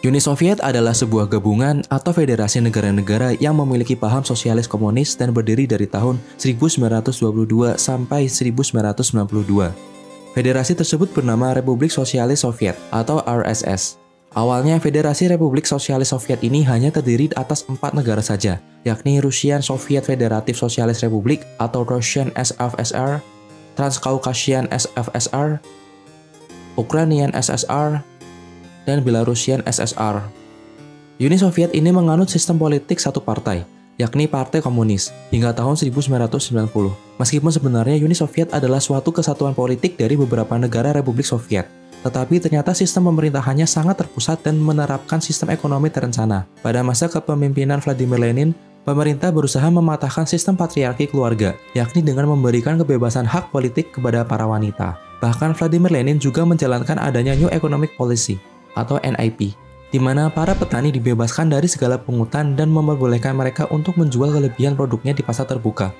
Uni Soviet adalah sebuah gabungan atau federasi negara-negara yang memiliki paham sosialis komunis dan berdiri dari tahun 1922 sampai 1992. Federasi tersebut bernama Republik Sosialis Soviet atau RSS. Awalnya, Federasi Republik Sosialis Soviet ini hanya terdiri atas 4 negara saja, yakni Russian Soviet Federative Socialist Republic atau Russian SFSR, Transcaucasian SFSR, Ukrainian SSR, dan Belarusian SSR. Uni Soviet ini menganut sistem politik satu partai, yakni Partai Komunis, hingga tahun 1990. Meskipun sebenarnya Uni Soviet adalah suatu kesatuan politik dari beberapa negara Republik Soviet, tetapi ternyata sistem pemerintahannya sangat terpusat dan menerapkan sistem ekonomi terencana. Pada masa kepemimpinan Vladimir Lenin, pemerintah berusaha mematahkan sistem patriarki keluarga, yakni dengan memberikan kebebasan hak politik kepada para wanita. Bahkan Vladimir Lenin juga menjalankan adanya New Economic Policy, atau NIP, di mana para petani dibebaskan dari segala pungutan dan memperbolehkan mereka untuk menjual kelebihan produknya di pasar terbuka.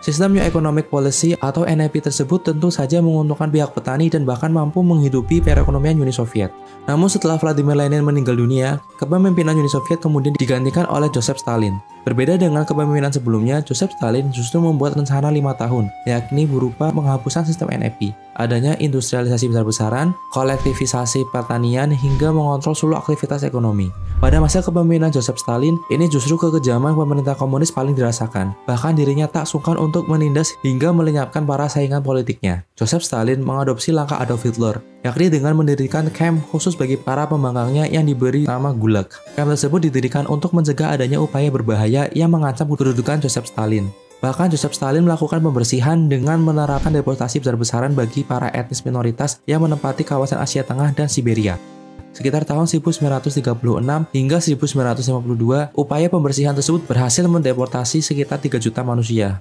Sistem New Economic Policy atau NIP tersebut tentu saja menguntungkan pihak petani dan bahkan mampu menghidupi perekonomian Uni Soviet. Namun setelah Vladimir Lenin meninggal dunia, kepemimpinan Uni Soviet kemudian digantikan oleh Joseph Stalin. Berbeda dengan kepemimpinan sebelumnya, Joseph Stalin justru membuat rencana 5 tahun, yakni berupa penghapusan sistem NIP, adanya industrialisasi besar-besaran, kolektivisasi pertanian, hingga mengontrol seluruh aktivitas ekonomi. Pada masa kepemimpinan Joseph Stalin, ini justru kekejaman pemerintah komunis paling dirasakan. Bahkan dirinya tak sungkan untuk menindas hingga melenyapkan para saingan politiknya. Joseph Stalin mengadopsi langkah Adolf Hitler, yakni dengan mendirikan camp khusus bagi para pembangkangnya yang diberi nama Gulag. Camp tersebut didirikan untuk mencegah adanya upaya berbahaya yang mengancam kedudukan Joseph Stalin. Bahkan Joseph Stalin melakukan pembersihan dengan menerapkan deportasi besar-besaran bagi para etnis minoritas yang menempati kawasan Asia Tengah dan Siberia. Sekitar tahun 1936 hingga 1952, upaya pembersihan tersebut berhasil mendeportasi sekitar 3 juta manusia.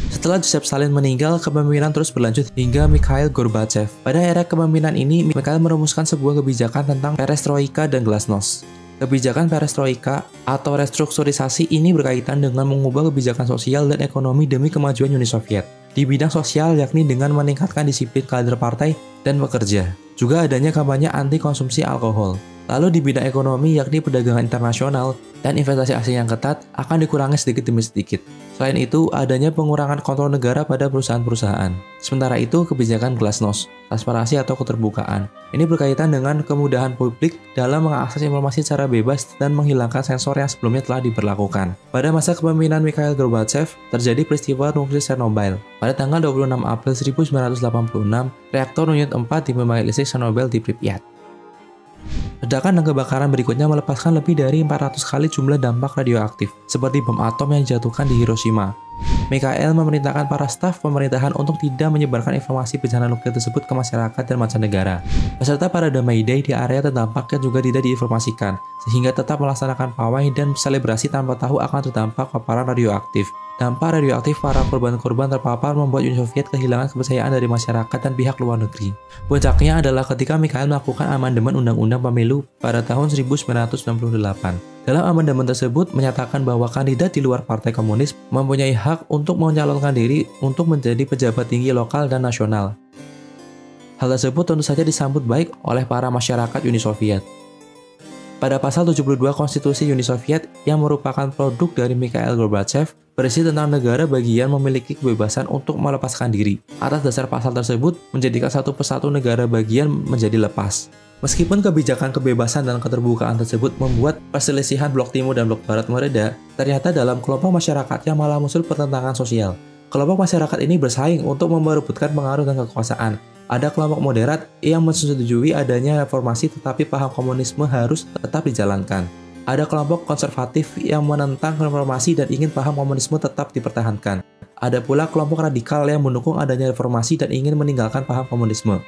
Setelah Joseph Stalin meninggal, kepemimpinan terus berlanjut hingga Mikhail Gorbachev. Pada era kepemimpinan ini, Mikhail merumuskan sebuah kebijakan tentang perestroika dan glasnost. Kebijakan perestroika atau restrukturisasi ini berkaitan dengan mengubah kebijakan sosial dan ekonomi demi kemajuan Uni Soviet. Di bidang sosial, yakni dengan meningkatkan disiplin kader partai dan pekerja. Juga adanya kampanye anti konsumsi alkohol. Lalu di bidang ekonomi, yakni perdagangan internasional dan investasi asing yang ketat akan dikurangi sedikit demi sedikit. Selain itu, adanya pengurangan kontrol negara pada perusahaan-perusahaan. Sementara itu, kebijakan glasnost, transparansi atau keterbukaan. Ini berkaitan dengan kemudahan publik dalam mengakses informasi secara bebas dan menghilangkan sensor yang sebelumnya telah diberlakukan. Pada masa kepemimpinan Mikhail Gorbachev, terjadi peristiwa nuklir Chernobyl. Pada tanggal 26 April 1986, reaktor unit 4 di pembangkit listrik Chernobyl di Pripyat. Ledakan dan kebakaran berikutnya melepaskan lebih dari 400 kali jumlah dampak radioaktif, seperti bom atom yang dijatuhkan di Hiroshima. Mikhail memerintahkan para staf pemerintahan untuk tidak menyebarkan informasi bencana nuklir tersebut ke masyarakat dan mancanegara. Peserta parade May Day di area terdampaknya juga tidak diinformasikan, sehingga tetap melaksanakan pawai dan selebrasi tanpa tahu akan terdampak paparan radioaktif. Dampak radioaktif para korban-korban terpapar membuat Uni Soviet kehilangan kepercayaan dari masyarakat dan pihak luar negeri. Puncaknya adalah ketika Mikhail melakukan amandemen Undang-Undang Pemilu pada tahun 1998. Dalam amandemen tersebut menyatakan bahwa kandidat di luar Partai Komunis mempunyai hak untuk mencalonkan diri untuk menjadi pejabat tinggi lokal dan nasional. Hal tersebut tentu saja disambut baik oleh para masyarakat Uni Soviet. Pada pasal 72 Konstitusi Uni Soviet yang merupakan produk dari Mikhail Gorbachev, berisi tentang negara bagian memiliki kebebasan untuk melepaskan diri. Atas dasar pasal tersebut, menjadikan satu persatu negara bagian menjadi lepas. Meskipun kebijakan kebebasan dan keterbukaan tersebut membuat perselisihan Blok Timur dan Blok Barat mereda, ternyata dalam kelompok masyarakatnya malah muncul pertentangan sosial. Kelompok masyarakat ini bersaing untuk merebutkan pengaruh dan kekuasaan. Ada kelompok moderat yang menyetujui adanya reformasi tetapi paham komunisme harus tetap dijalankan. Ada kelompok konservatif yang menentang reformasi dan ingin paham komunisme tetap dipertahankan. Ada pula kelompok radikal yang mendukung adanya reformasi dan ingin meninggalkan paham komunisme.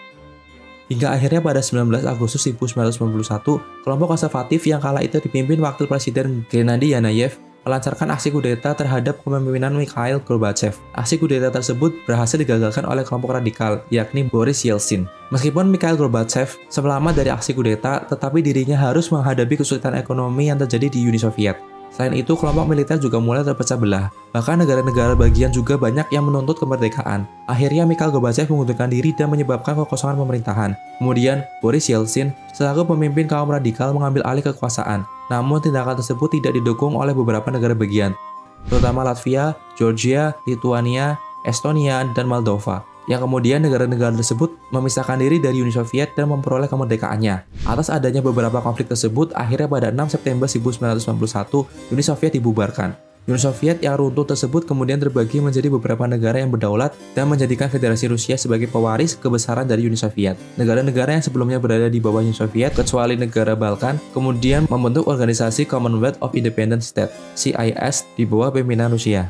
Hingga akhirnya pada 19 Agustus 1991, kelompok konservatif yang kala itu dipimpin Wakil Presiden Gennady Yanayev melancarkan aksi kudeta terhadap kepemimpinan Mikhail Gorbachev. Aksi kudeta tersebut berhasil digagalkan oleh kelompok radikal, yakni Boris Yeltsin. Meskipun Mikhail Gorbachev selamat dari aksi kudeta, tetapi dirinya harus menghadapi kesulitan ekonomi yang terjadi di Uni Soviet. Selain itu, kelompok militer juga mulai terpecah belah. Bahkan negara-negara bagian juga banyak yang menuntut kemerdekaan. Akhirnya Mikhail Gorbachev mengundurkan diri dan menyebabkan kekosongan pemerintahan. Kemudian, Boris Yeltsin selaku pemimpin kaum radikal mengambil alih kekuasaan. Namun tindakan tersebut tidak didukung oleh beberapa negara bagian, terutama Latvia, Georgia, Lithuania, Estonia, dan Moldova, yang kemudian negara-negara tersebut memisahkan diri dari Uni Soviet dan memperoleh kemerdekaannya. Atas adanya beberapa konflik tersebut, akhirnya pada 6 September 1991, Uni Soviet dibubarkan. Uni Soviet yang runtuh tersebut kemudian terbagi menjadi beberapa negara yang berdaulat dan menjadikan Federasi Rusia sebagai pewaris kebesaran dari Uni Soviet. Negara-negara yang sebelumnya berada di bawah Uni Soviet, kecuali negara Balkan, kemudian membentuk organisasi Commonwealth of Independent States, CIS, di bawah pimpinan Rusia.